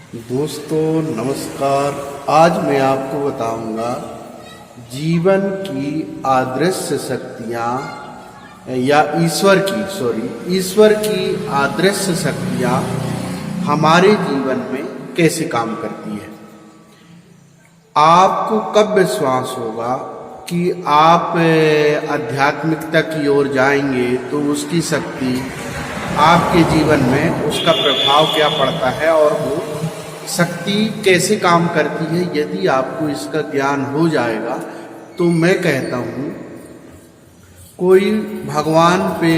दोस्तों नमस्कार। आज मैं आपको बताऊंगा जीवन की अदृश्य शक्तियाँ या ईश्वर की अदृश्य शक्तियाँ हमारे जीवन में कैसे काम करती है। आपको कब विश्वास होगा कि आप आध्यात्मिकता की ओर जाएंगे तो उसकी शक्ति आपके जीवन में उसका प्रभाव क्या पड़ता है और वो शक्ति कैसे काम करती है। यदि आपको इसका ज्ञान हो जाएगा तो मैं कहता हूँ कोई भगवान पे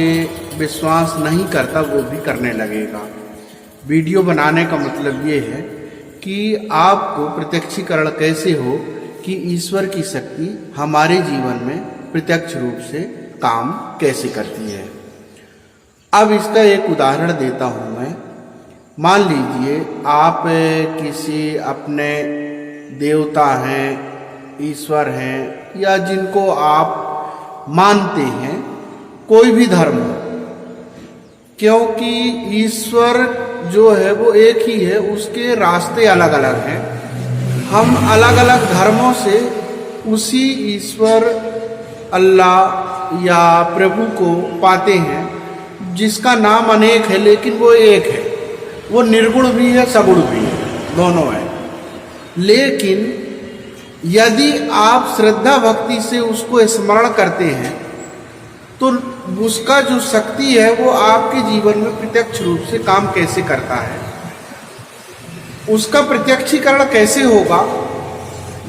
विश्वास नहीं करता वो भी करने लगेगा। वीडियो बनाने का मतलब ये है कि आपको प्रत्यक्षीकरण कैसे हो कि ईश्वर की शक्ति हमारे जीवन में प्रत्यक्ष रूप से काम कैसे करती है। अब इसका एक उदाहरण देता हूँ मैं। मान लीजिए आप किसी अपने देवता हैं, ईश्वर हैं या जिनको आप मानते हैं, कोई भी धर्म हो, क्योंकि ईश्वर जो है वो एक ही है, उसके रास्ते अलग अलग हैं। हम अलग अलग धर्मों से उसी ईश्वर अल्लाह या प्रभु को पाते हैं जिसका नाम अनेक है लेकिन वो एक है। वो निर्गुण भी है, सगुण भी है, दोनों है। लेकिन यदि आप श्रद्धा भक्ति से उसको स्मरण करते हैं तो उसका जो शक्ति है वो आपके जीवन में प्रत्यक्ष रूप से काम कैसे करता है। उसका प्रत्यक्षीकरण कैसे होगा?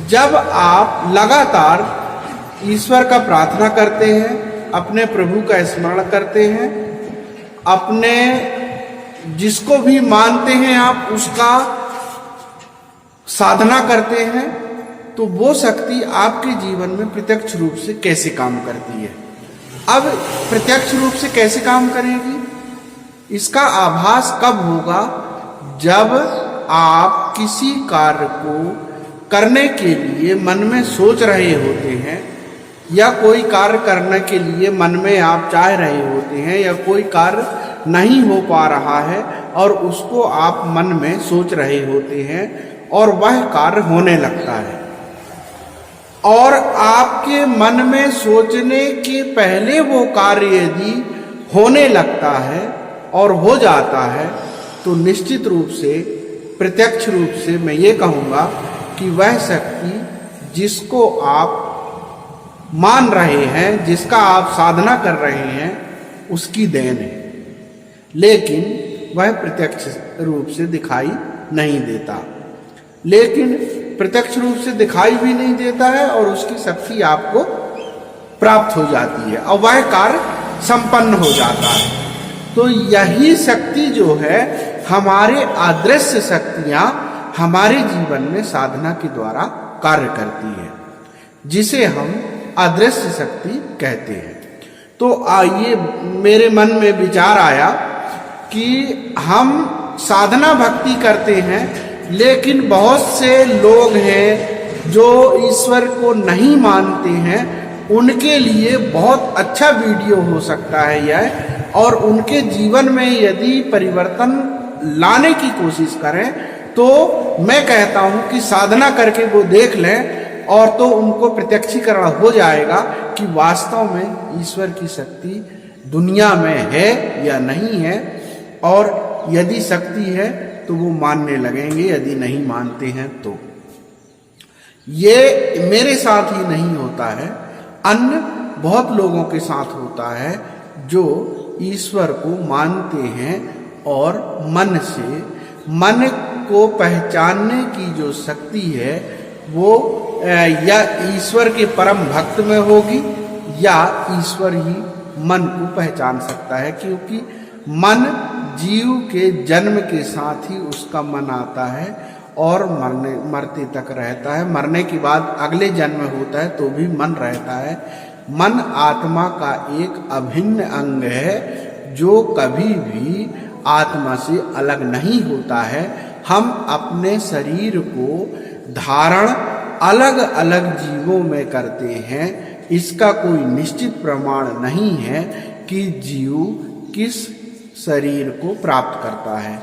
जब आप लगातार ईश्वर का प्रार्थना करते हैं, अपने प्रभु का स्मरण करते हैं, अपने जिसको भी मानते हैं आप उसका साधना करते हैं, तो वो शक्ति आपके जीवन में प्रत्यक्ष रूप से कैसे काम करती है। अब प्रत्यक्ष रूप से कैसे काम करेगी, इसका आभास कब होगा? जब आप किसी कार्य को करने के लिए मन में सोच रहे होते हैं या कोई कार्य करने के लिए मन में आप चाह रहे होते हैं या कोई कार्य नहीं हो पा रहा है और उसको आप मन में सोच रहे होते हैं और वह कार्य होने लगता है। और आपके मन में सोचने के पहले वो कार्य यदि होने लगता है और हो जाता है तो निश्चित रूप से प्रत्यक्ष रूप से मैं ये कहूँगा कि वह शक्ति जिसको आप मान रहे हैं, जिसका आप साधना कर रहे हैं, उसकी देन है। लेकिन वह प्रत्यक्ष रूप से दिखाई नहीं देता, लेकिन प्रत्यक्ष रूप से दिखाई भी नहीं देता है और उसकी शक्ति आपको प्राप्त हो जाती है और वह कार्य संपन्न हो जाता है। तो यही शक्ति जो है, हमारे अदृश्य शक्तियाँ हमारे जीवन में साधना के द्वारा कार्य करती है, जिसे हम अदृश्य शक्ति कहते हैं। तो आइए, मेरे मन में विचार आया कि हम साधना भक्ति करते हैं लेकिन बहुत से लोग हैं जो ईश्वर को नहीं मानते हैं, उनके लिए बहुत अच्छा वीडियो हो सकता है यह। और उनके जीवन में यदि परिवर्तन लाने की कोशिश करें तो मैं कहता हूं कि साधना करके वो देख लें और तो उनको प्रत्यक्षीकरण हो जाएगा कि वास्तव में ईश्वर की शक्ति दुनिया में है या नहीं है। और यदि शक्ति है तो वो मानने लगेंगे, यदि नहीं मानते हैं तो। ये मेरे साथ ही नहीं होता है, अन्य बहुत लोगों के साथ होता है जो ईश्वर को मानते हैं और मन से, मन को पहचानने की जो शक्ति है वो या ईश्वर के परम भक्त में होगी या ईश्वर ही मन को पहचान सकता है। क्योंकि मन जीव के जन्म के साथ ही उसका मन आता है और मरते तक रहता है। मरने के बाद अगले जन्म होता है तो भी मन रहता है। मन आत्मा का एक अभिन्न अंग है जो कभी भी आत्मा से अलग नहीं होता है। हम अपने शरीर को धारण अलग अलग जीवों में करते हैं, इसका कोई निश्चित प्रमाण नहीं है कि जीव किस शरीर को प्राप्त करता है।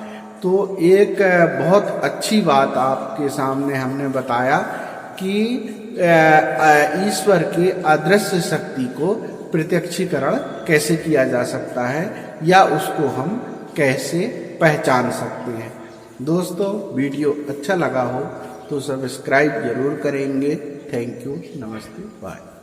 तो एक बहुत अच्छी बात आपके सामने हमने बताया कि ईश्वर के अदृश्य शक्ति को प्रत्यक्षीकरण कैसे किया जा सकता है या उसको हम कैसे पहचान सकते हैं। दोस्तों, वीडियो अच्छा लगा हो तो सब्सक्राइब जरूर करेंगे। थैंक यू, नमस्ते, बाय।